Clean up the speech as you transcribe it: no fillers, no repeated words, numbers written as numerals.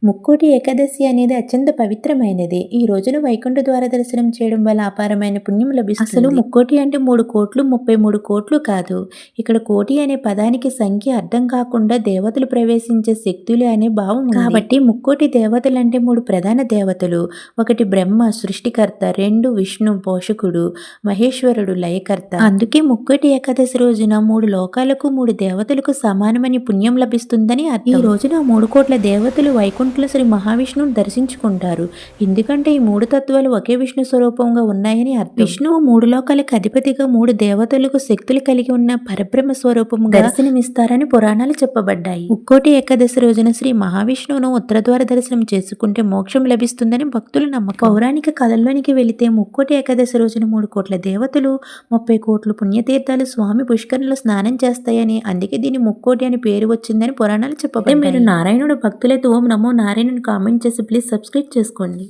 ముక్కోటి ఏకాదశి అనేది అత్యంత పవిత్రమైనది. ఈ రోజున వైకుంఠ ద్వార దర్శనం చేయడం వల్ల అపారమైన పుణ్యం లభిస్తుంది. అసలు ముక్కోటి అంటే 3 కోట్లు 33 కోట్లు కాదు. ఇక్కడ కోటి అనే పదానికి సంఖ్య అర్థం కాకుండా దేవతలు ప్రవేశించే శక్తులు అనే భావం ఉంది. కాబట్టి ముక్కోటి దేవతలంటే 3 ప్రధాన దేవతలు. ఒకటి బ్రహ్మ సృష్టికర్త, 2 విష్ణు పోషకుడు, మహేశ్వరుడు లయకర్త. అందుకే ముక్కోటి ఏకాదశి రోజున 3 లోకాలకు 3 దేవతలకు సమానమని పుణ్యం లభిస్తుందని అర్థం. ఈ రోజున 3 కోట్ల దేవతలు వైకుంఠ శ్రీ మహావిష్ణువును దర్శించుకుంటారు. ఎందుకంటే ఈ 3 తత్వాలు ఒకే విష్ణు స్వరూపంగా ఉన్నాయని అర్థం. విష్ణువు 3 లోకాలకు అధిపతిగా 3 దేవతలకు శక్తులు కలిగి ఉన్న పరబ్రహ్మ స్వరూపంగా దర్శనమిస్తారని పురాణాలు చెప్పబడ్డాయి. ముక్కోటి ఏకాదశి రోజున శ్రీ మహావిష్ణువును ఉత్తరద్వార దర్శనం చేసుకుంటే మోక్షం లభిస్తుందని భక్తుల నమ్మకం. పౌరాణిక కథల్లోనికి వెళితే ముక్కోటి ఏకాదశి రోజున 3 కోట్ల దేవతలు 30 కోట్లు పుణ్యతీర్థాలు స్వామి పుష్కరంలో స్నానం చేస్తాయని, అందుకే దీని ముక్కోటి అని పేరు వచ్చిందని పురాణాలు చెప్పబడ్డాయి. మీరు నారాయణుడు భక్తులైతే ఓం నమో నారాయణుని కామెంట్ చేసి ప్లీజ్ సబ్స్క్రైబ్ చేసుకోండి.